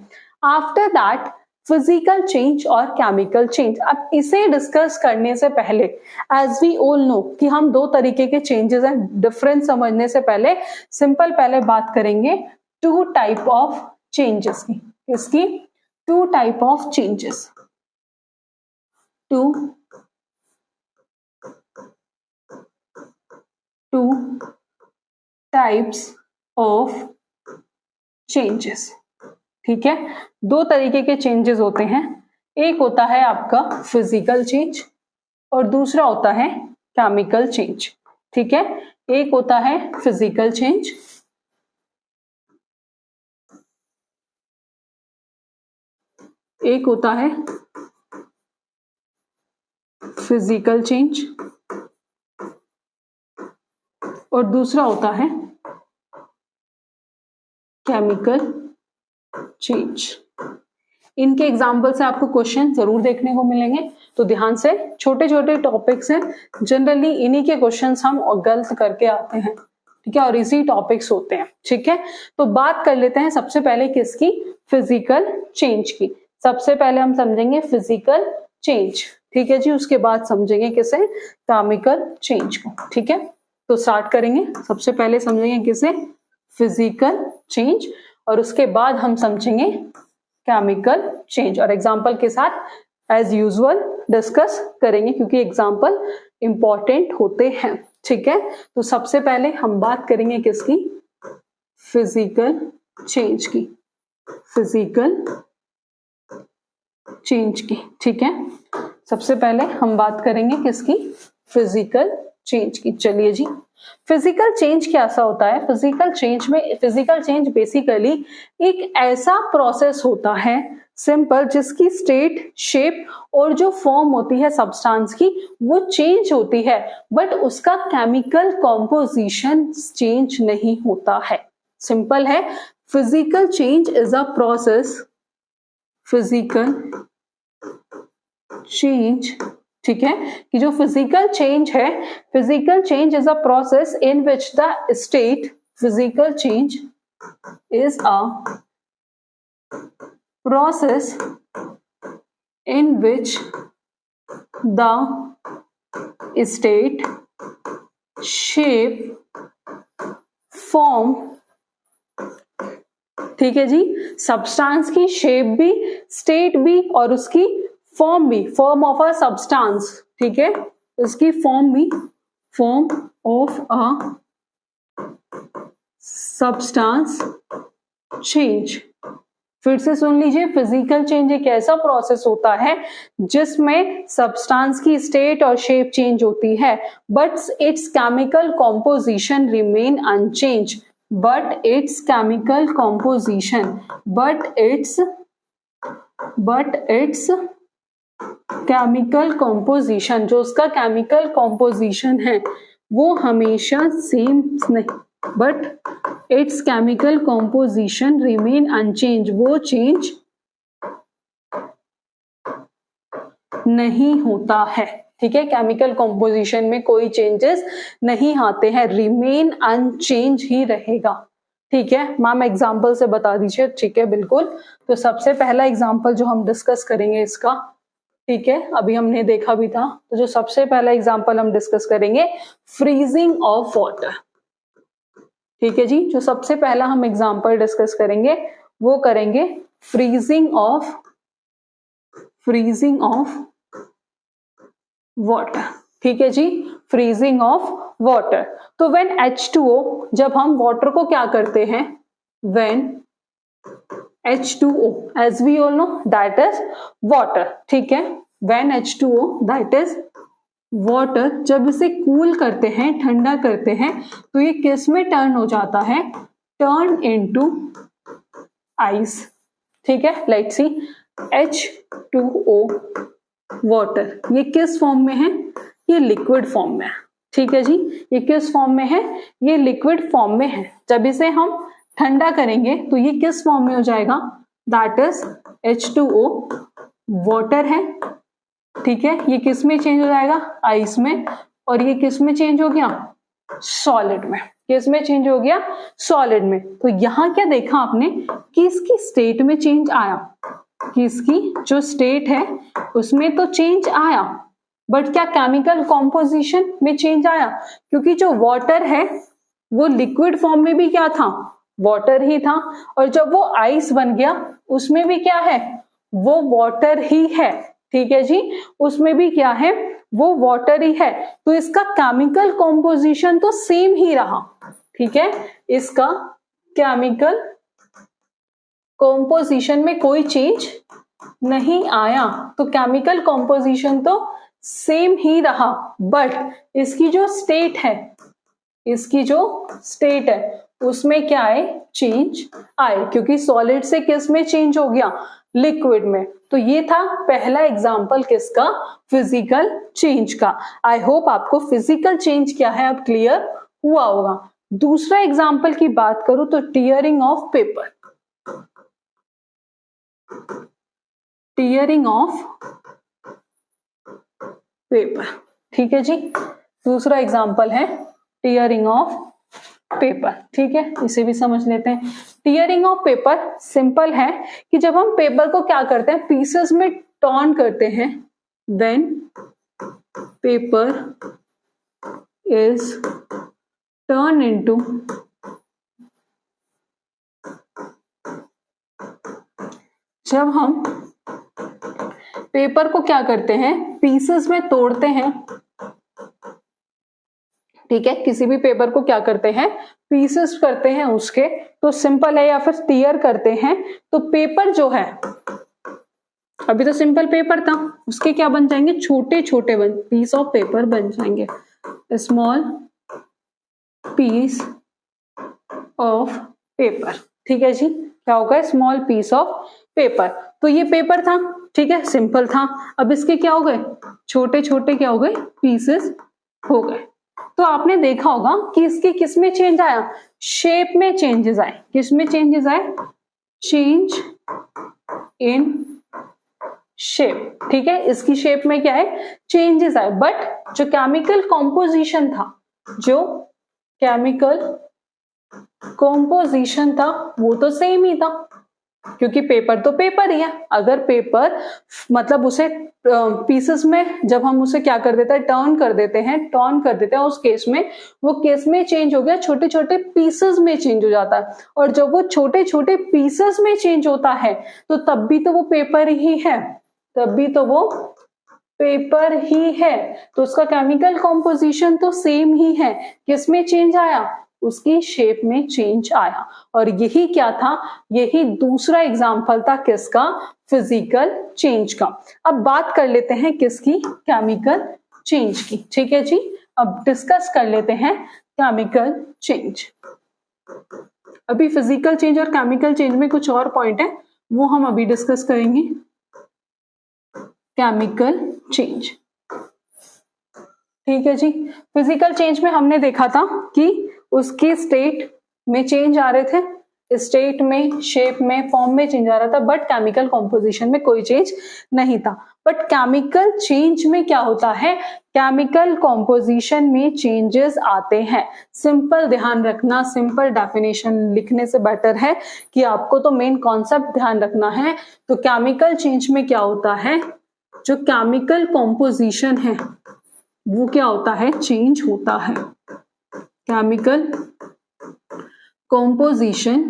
आफ्टर दैट फिजिकल चेंज और केमिकल चेंज। अब इसे डिस्कस करने से पहले, एज वी ऑल नो कि हम दो तरीके के चेंजेस हैं, डिफरेंस समझने से पहले सिंपल पहले बात करेंगे टू टाइप ऑफ चेंजेस की। इसकी two type of changes, two types of changes, ठीक है। दो तरीके के चेंजेस होते हैं, एक होता है आपका फिजिकल चेंज और दूसरा होता है केमिकल चेंज, ठीक है। एक होता है फिजिकल चेंज, एक होता है फिजिकल चेंज और दूसरा होता है केमिकल चेंज। इनके एग्जाम्पल से आपको क्वेश्चन जरूर देखने को मिलेंगे, तो ध्यान से, छोटे छोटे टॉपिक्स हैं, जनरली इन्हीं के क्वेश्चंस हम गलत करके आते हैं, ठीक है, और इसी टॉपिक्स होते हैं, ठीक है। तो बात कर लेते हैं सबसे पहले किसकी, फिजिकल चेंज की। सबसे पहले हम समझेंगे फिजिकल चेंज, ठीक है जी। उसके बाद समझेंगे किसे, केमिकल चेंज को, ठीक है। तो स्टार्ट करेंगे, सबसे पहले समझेंगे किसे, फिजिकल चेंज, और उसके बाद हम समझेंगे केमिकल चेंज, और एग्जाम्पल के साथ एज यूजुअल डिस्कस करेंगे क्योंकि एग्जाम्पल इंपॉर्टेंट होते हैं, ठीक है। तो सबसे पहले हम बात करेंगे किसकी, फिजिकल चेंज की, फिजिकल चेंज की, ठीक है। सबसे पहले हम बात करेंगे किसकी, फिजिकल चेंज की। चलिए जी, फिजिकल चेंज कैसा होता है, फिजिकल चेंज बेसिकली एक ऐसा प्रोसेस होता है सिंपल, जिसकी स्टेट, शेप और जो फॉर्म होती है सब्सटेंस की वो चेंज होती है, बट उसका केमिकल कॉम्पोजिशन चेंज नहीं होता है। सिंपल है, physical change is a process, physical change, ठीक है, कि जो फिजिकल चेंज है, physical change is a process in which the state, physical change is a process in which the state, shape, form, ठीक है जी, सब्सटेंस की shape भी, state भी और उसकी फॉर्म भी, फॉर्म ऑफ अ सब्सटेंस, ठीक है, उसकी फॉर्म भी, form of a substance change, फिर से सुन लीजिए, फिजिकल चेंज एक ऐसा प्रोसेस होता है जिसमें सब्सटेंस की स्टेट और शेप चेंज होती है, but its chemical composition remain unchange. But its chemical composition chemical composition, जो उसका केमिकल कॉम्पोजिशन है वो हमेशा सेम नहीं, but its chemical composition remain unchange, वो चेंज नहीं होता है। ठीक है, केमिकल कॉम्पोजिशन में कोई चेंजेस नहीं आते हैं, रिमेन अनचेंज ही रहेगा। ठीक है मैम, एग्जाम्पल से बता दीजिए। ठीक है बिल्कुल, तो सबसे पहला एग्जाम्पल जो हम डिस्कस करेंगे इसका, ठीक है, अभी हमने देखा भी था, तो जो सबसे पहला एग्जाम्पल हम डिस्कस करेंगे, फ्रीजिंग ऑफ वाटर। ठीक है जी, जो सबसे पहला हम एग्जाम्पल डिस्कस करेंगे वो करेंगे फ्रीजिंग ऑफ वाटर। ठीक है जी, फ्रीजिंग ऑफ वाटर। तो व्हेन H2O, जब हम वाटर को क्या करते हैं, when H2O, as we all know, that is water। ठीक है, when H2O, that is water, जब इसे कूल करते हैं, ठंडा करते हैं, तो ये किस में टर्न हो जाता है, टर्न इनटू आइस। ठीक है, लेट्स सी, H2O वाटर, ये किस फॉर्म में है, ये लिक्विड फॉर्म में है। ठीक है जी, ये किस फॉर्म में है, ये लिक्विड फॉर्म में है। जब इसे हम ठंडा करेंगे तो ये किस फॉर्म में हो जाएगा, दैट इज H2O वाटर है। ठीक है, ये किस में चेंज हो जाएगा, आइस में, और ये किस में चेंज हो गया, सॉलिड में। किस में चेंज हो गया, सॉलिड में। तो यहां क्या देखा आपने कि इसकी स्टेट में चेंज आया, कि इसकी जो स्टेट है उसमें तो चेंज आया, बट क्या केमिकल कॉम्पोजिशन में चेंज आया, क्योंकि जो वाटर है वो लिक्विड फॉर्म में भी क्या था, वाटर ही था, और जब वो आइस बन गया उसमें भी क्या है, वो वाटर ही है। ठीक है जी, उसमें भी क्या है, वो वाटर ही है, तो इसका केमिकल कॉम्पोजिशन तो सेम ही रहा। ठीक है, इसका केमिकल कॉम्पोजिशन में कोई चेंज नहीं आया, तो केमिकल कॉम्पोजिशन तो सेम ही रहा, बट इसकी जो स्टेट है, उसमें क्या है, चेंज आए, क्योंकि सॉलिड से किस में चेंज हो गया, लिक्विड में। तो ये था पहला एग्जाम्पल किसका, फिजिकल चेंज का। आई होप आपको फिजिकल चेंज क्या है अब क्लियर हुआ होगा। दूसरा एग्जाम्पल की बात करूं तो टीयरिंग ऑफ पेपर। ठीक है जी, दूसरा एग्जाम्पल है टीयरिंग ऑफ पेपर। ठीक है, इसे भी समझ लेते हैं। टीयरिंग ऑफ पेपर सिंपल है कि जब हम पेपर को क्या करते हैं, पीसेस में टर्न करते हैं, when paper is turn into, जब हम पेपर को क्या करते हैं, पीसेस में तोड़ते हैं। ठीक है, किसी भी पेपर को क्या करते हैं, पीसेस करते हैं उसके, तो सिंपल है, या फिर टीयर करते हैं, तो पेपर जो है, अभी तो सिंपल पेपर था, उसके क्या बन जाएंगे, छोटे छोटे पीस ऑफ पेपर बन जाएंगे, स्मॉल पीस ऑफ पेपर। ठीक है जी, क्या होगा, स्मॉल पीस ऑफ पेपर। तो ये पेपर था, ठीक है, सिंपल था, अब इसके क्या हो गए, छोटे छोटे क्या हो गए, पीसेस हो गए। तो आपने देखा होगा कि इसके किस में चेंज आया, शेप में चेंजेस आए। किस में चेंजेस आए, चेंज इन शेप। ठीक है, इसकी शेप में क्या है, चेंजेस आए, बट जो केमिकल कॉम्पोजिशन था, वो तो सेम ही था, क्योंकि पेपर तो पेपर ही है। अगर पेपर मतलब उसे पीसेस में जब हम उसे क्या कर देते हैं, टर्न कर देते हैं, उस केस में वो केस में चेंज हो गया, छोटे छोटे पीसेस में चेंज हो जाता है, और जब वो छोटे छोटे पीसेस में चेंज होता है तो तब भी तो वो पेपर ही है, तो उसका केमिकल कॉम्पोजिशन तो सेम ही है। किस में चेंज आया, उसकी शेप में चेंज आया। और यही क्या था, यही दूसरा एग्जाम्पल था किसका, फिजिकल चेंज का। अब बात कर लेते हैं किसकी, केमिकल चेंज की। ठीक है जी, अब डिस्कस कर लेते हैं केमिकल चेंज। अभी फिजिकल चेंज और केमिकल चेंज में कुछ और पॉइंट है, वो हम अभी डिस्कस करेंगे। केमिकल चेंज, ठीक है जी। फिजिकल चेंज में हमने देखा था कि उसकी स्टेट में चेंज आ रहे थे, स्टेट में, शेप में, फॉर्म में चेंज आ रहा था, बट केमिकल कॉम्पोजिशन में कोई चेंज नहीं था। बट केमिकल चेंज में क्या होता है, केमिकल कॉम्पोजिशन में चेंजेस आते हैं। सिंपल ध्यान रखना, सिंपल डेफिनेशन लिखने से बेटर है कि आपको तो मेन कॉन्सेप्ट ध्यान रखना है। तो केमिकल चेंज में क्या होता है, जो केमिकल कॉम्पोजिशन है वो क्या होता है, चेंज होता है। केमिकल कॉम्पोजिशन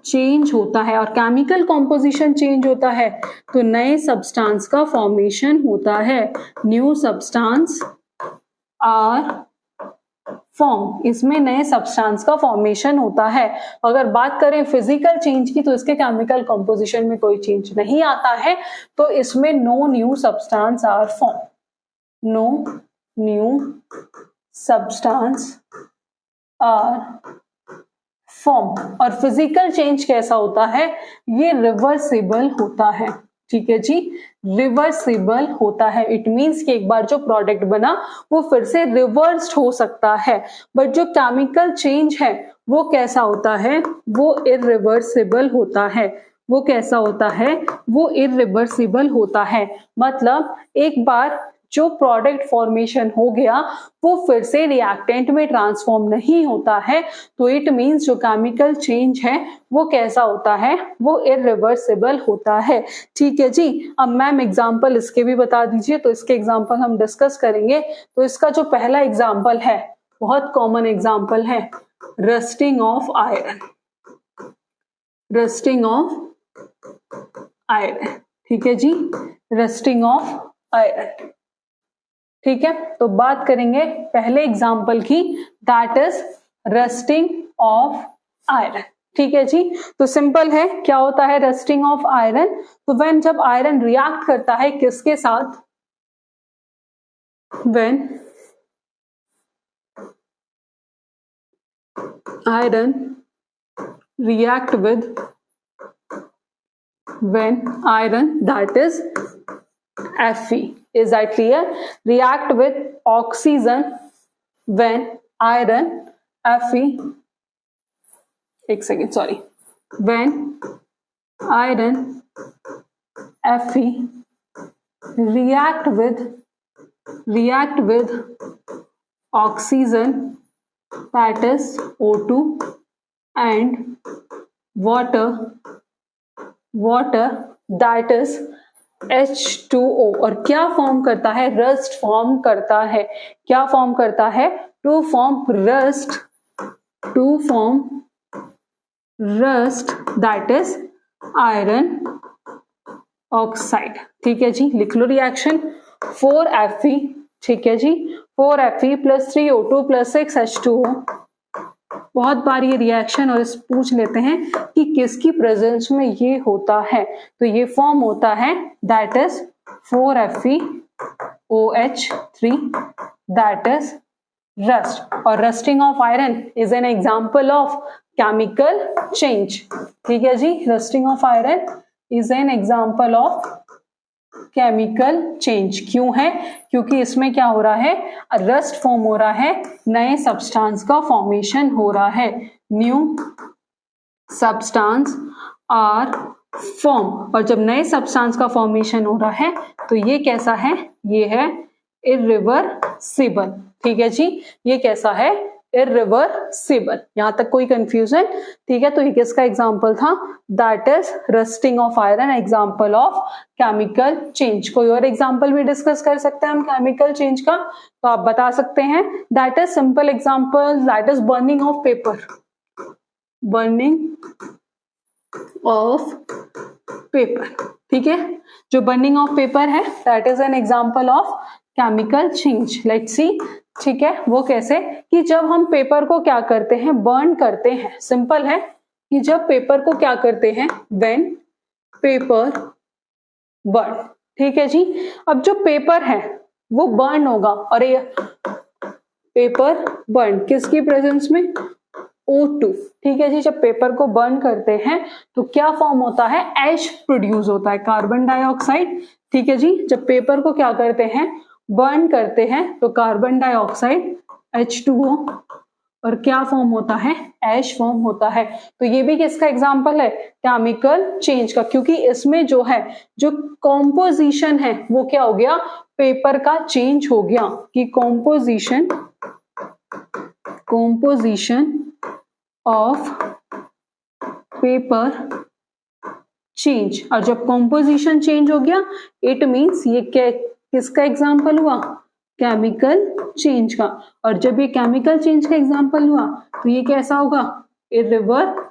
चेंज होता है, और केमिकल कॉम्पोजिशन चेंज होता है तो नए सब्सटेंस का फॉर्मेशन होता है। न्यू सब्सटेंस आर फॉर्म, इसमें नए सब्सटेंस का फॉर्मेशन होता है। अगर बात करें फिजिकल चेंज की तो इसके केमिकल कॉम्पोजिशन में कोई चेंज नहीं आता है, तो इसमें no new substance are form, no new substance are form. और फिजिकल चेंज कैसा होता है, ये रिवर्सिबल होता है। ठीक है जी, रिवर्सिबल होता है। इट मींस कि एक बार जो प्रोडक्ट बना वो फिर से रिवर्स्ड हो सकता है। बट जो केमिकल चेंज है वो कैसा होता है, वो इरिवर्सिबल होता है। वो कैसा होता है, वो इरिवर्सिबल होता है। मतलब एक बार जो प्रोडक्ट फॉर्मेशन हो गया वो फिर से रिएक्टेंट में ट्रांसफॉर्म नहीं होता है। तो इट मींस जो केमिकल चेंज है वो कैसा होता है, वो इरिवर्सिबल होता है। ठीक है जी, अब मैम एग्जांपल इसके भी बता दीजिए। तो इसके एग्जांपल हम डिस्कस करेंगे। तो इसका जो पहला एग्जांपल है, बहुत कॉमन एग्जांपल है, rusting of iron. Rusting of iron, ठीक है जी, रस्टिंग ऑफ आयरन। ठीक है, तो बात करेंगे पहले एग्जाम्पल की, that is rusting of iron. ठीक है जी, तो सिंपल है, क्या होता है रस्टिंग ऑफ आयरन, तो व्हेन जब आयरन रिएक्ट करता है किसके साथ, when iron react with, when iron, that is Fe, is that clear, react with oxygen when iron Fe, एक second sorry, when iron Fe react with oxygen, that is O2, and water, that is H2O, और क्या form करता है, rust form करता है। क्या form करता है, to form rust, that is iron oxide. ठीक है जी, लिख लो रिएक्शन 4Fe, ठीक है जी, 4Fe plus 3O2 plus 6H2O। बहुत बार ये रिएक्शन और इस पूछ लेते हैं कि किसकी प्रेजेंस में ये होता है, तो ये फॉर्म होता है that is 4FeOH3, that is rust. और rusting of iron is an example of chemical change. ठीक है जी, rusting of iron is an example of chemical change. क्यों है, क्योंकि इसमें क्या हो रहा है, रस्ट फॉर्म हो रहा है, नए सब्सटेंस का फॉर्मेशन हो रहा है, न्यू सब्सटेंस आर फॉर्म। और जब नए सब्सटेंस का फॉर्मेशन हो रहा है तो ये कैसा है, ये है इरिवर्सिबल। ठीक है जी, ये कैसा है, इरिवर्सिबल। यहां तक कोई कंफ्यूजन, ठीक है। तो ये किसका एग्जांपल था, that is rusting of iron, example of chemical change. कोई और एग्जांपल भी डिस्कस कर सकते हैं हम केमिकल चेंज का, तो आप बता सकते हैं, that is simple example, that is burning of paper, burning of paper. ठीक है, जो बर्निंग ऑफ पेपर है that is an example of chemical change, let's see, ठीक है, वो कैसे कि जब हम पेपर को क्या करते हैं, बर्न करते हैं। सिंपल है कि जब पेपर को क्या करते हैं, व्हेन पेपर बर्न, ठीक है जी। अब जो पेपर है वो बर्न होगा, और ये पेपर बर्न किसकी प्रेजेंस में, O2, ठीक है जी। जब पेपर को बर्न करते हैं तो क्या फॉर्म होता है, ऐश प्रोड्यूस होता है, कार्बन डाइऑक्साइड, ठीक है जी। जब पेपर को क्या करते हैं, बर्न करते हैं तो कार्बन डाइऑक्साइड H2O, और क्या फॉर्म होता है, ऐश फॉर्म होता है। तो ये भी किसका एग्जांपल है, केमिकल चेंज का, क्योंकि इसमें जो है जो कॉम्पोजिशन है वो क्या हो गया, पेपर का चेंज हो गया, कि कॉम्पोजिशन ऑफ पेपर चेंज। और जब कॉम्पोजिशन चेंज हो गया इट मीन्स ये किसका एग्जांपल हुआ, केमिकल चेंज का। और जब ये केमिकल चेंज का एग्जांपल हुआ तो ये कैसा होगा, इरिवर्सिबल।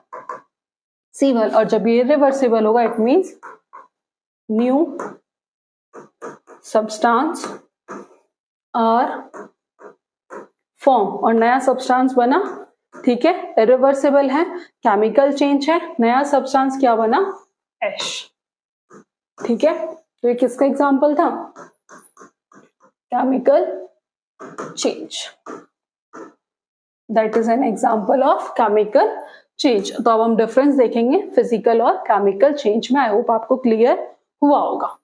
और जब ये इरिवर्सिबल होगा इट मीन्स न्यू सब्सटेंस और फॉर्म, और नया सब्सटेंस बना, ठीक है, इरिवर्सिबल है, केमिकल चेंज है, नया सब्सटेंस क्या बना, ऐश, ठीक है। तो ये किसका एग्जांपल था, chemical change, that is an example of chemical change. तो अब हम डिफरेंस देखेंगे फिजिकल और केमिकल चेंज में, आई होप आपको क्लियर हुआ होगा।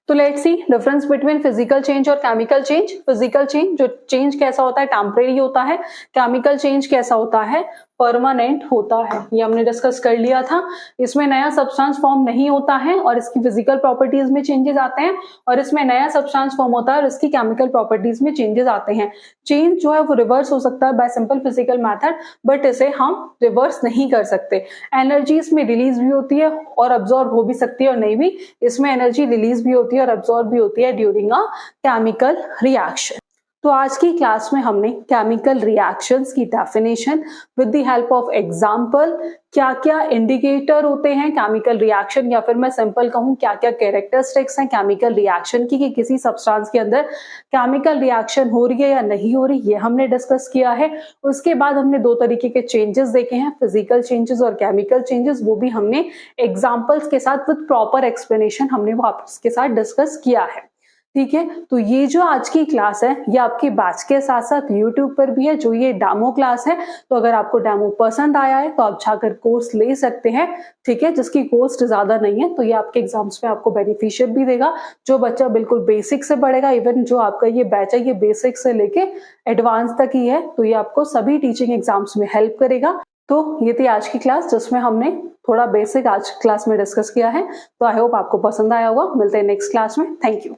तो let's see difference between physical change और केमिकल चेंज। फिजिकल चेंज जो चेंज कैसा होता है, टेम्परेरी होता है। केमिकल चेंज कैसा होता है, परमानेंट होता है। ये हमने डिस्कस कर लिया था। इसमें नया सब्सटेंस फॉर्म नहीं होता है और इसकी फिजिकल प्रॉपर्टीज में चेंजेस आते हैं, और इसमें नया सब्सटेंस फॉर्म होता है और इसकी केमिकल प्रॉपर्टीज में चेंजेस आते हैं। चेंज जो है वो रिवर्स हो सकता है bye simple physical method, but इसे हम रिवर्स नहीं कर सकते। एनर्जी इसमें रिलीज भी होती है और अब्सॉर्ब हो भी सकती है और नहीं भी। इसमें एनर्जी रिलीज भी होती है और अब्सॉर्ब भी होती है ड्यूरिंग अ केमिकल रिएक्शन। तो आज की क्लास में हमने केमिकल रिएक्शंस की definition with the help of example, क्या क्या इंडिकेटर होते हैं केमिकल रिएक्शन, या फिर मैं सिंपल कहूं क्या क्या कैरेक्टरिस्टिक्स हैं केमिकल रिएक्शन की, कि किसी सब्सटेंस के अंदर केमिकल रिएक्शन हो रही है या नहीं हो रही, ये हमने डिस्कस किया है। उसके बाद हमने दो तरीके के चेंजेस देखे हैं, फिजिकल चेंजेस और केमिकल चेंजेस, वो भी हमने एग्जाम्पल्स के साथ विद प्रॉपर एक्सप्लेनेशन हमने वो आपके साथ डिस्कस किया है, ठीक है। तो ये जो आज की क्लास है ये आपके बैच के साथ साथ यूट्यूब पर भी है, जो ये डेमो क्लास है। तो अगर आपको डेमो पसंद आया है तो आप जाकर कोर्स ले सकते हैं, ठीक है, जिसकी कॉस्ट ज्यादा नहीं है। तो ये आपके एग्जाम्स में आपको बेनिफिशियल भी देगा। जो बच्चा बिल्कुल बेसिक से पढ़ेगा, इवन जो आपका ये बैच है ये बेसिक से लेके एडवांस तक ही है, तो ये आपको सभी टीचिंग एग्जाम्स में हेल्प करेगा। तो ये थी आज की क्लास जिसमें हमने थोड़ा बेसिक आज क्लास में डिस्कस किया है। तो आई होप आपको पसंद आया होगा। मिलते हैं नेक्स्ट क्लास में। Thank you.